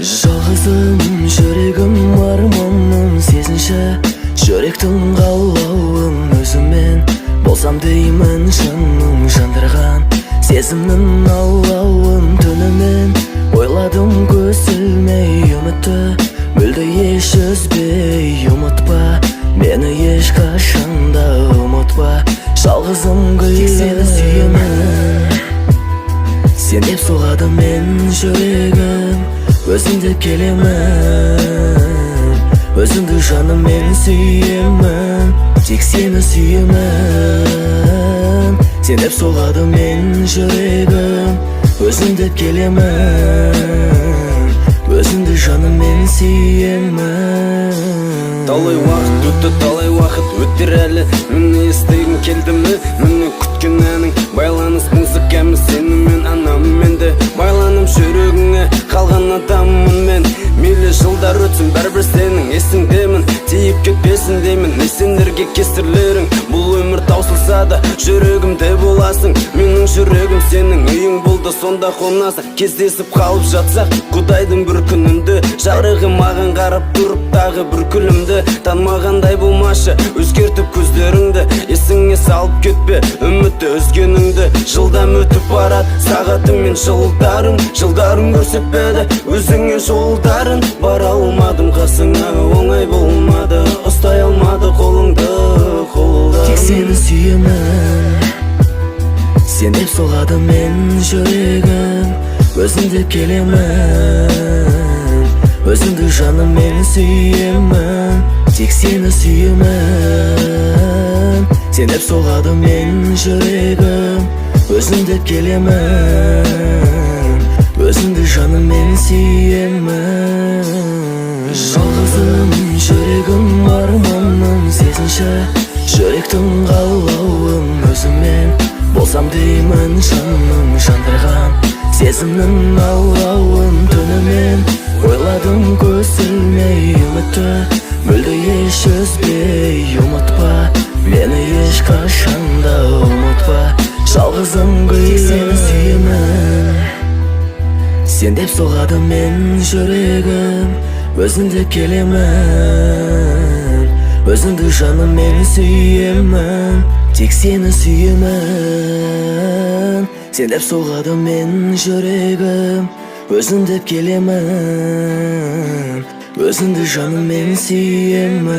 Жалғызым жүрегім арманым сезінше, жүректің қалауын өзімен болсам деймін, жаным жандырған сезімнің алауын түнімен ойладым, көз ілмей үмітті мүлде еш үзбей. Ұмытпа мені ешқашанда, ұмытпа жалғызым гүлім, тек сені сүйемін. Сен деп соғады мен жүрегім, өзің деп келемін. Өзіңді жаным мен сүйемін, тек сені сүйемін. Сен деп соғады мен жүрегім, өзің деп келемін. Өзіңді жаным мен сүйемін. Талай уақыт өтті, талай уақыт өттер әлі. Мені естігім келді ме, мені күткен әнің. Байланыс музыкамыз сенімен, анаммен де байланып жүрегіңе қалған адаммын мен. Мейлі жылдар өтсін, бәрібір сенің есіңдемін, тиіп кетпесін деймін. Не сендерге кесірлерің, бұл өмір таусылса да жүрегімде боласың. Менің жүрегім сенің үйің болды, сонда қонасың. Кездесіп қалып жатсақ құдайдың бір күнінде, жарығы маған қарап тұрып тағы бір күлімді. Танмағандай болмашы, өзгертіп көздеріңді, есіңе салып кетпе үмітті өзгеніңді. Жылдам өтіп барат сағатың мен жылдарың, жылдарың көрсетпеді өзіңе жолдарын. Бара алмадым қасыңа, оңай болмады, ұстай алмады қолыңды, қолдарым. Тек сені сүйемін, сен деп соғады мен жүрегім, өзің деп келемін. Өзіңді жаным мен сүйемін, тек сені сүйемін. Сен деп соғады мен жүрегім, өзің деп келемін. Өзіңді жаным мен сүйемін. Жалғызым жүрегім арманым сезінше, жүректің қалауын өзімен болсам деймін, жаным жандырған сезімнің алауын түнімен ойладым, көз ілмей үмітті мүлде еш үзбей. Ұмытпа мені ешқашанда, ұмытпа жалғызым гүлім, тек сені сүйемін. Сен деп соғады мен жүрегім, өзің деп келемін. Өзіңді жаным мен сүйемін, тек сені сүйемін. Сен деп соғады мен жүрегім, өзің деп келемін. Өзіңді жаным мен сүйемін.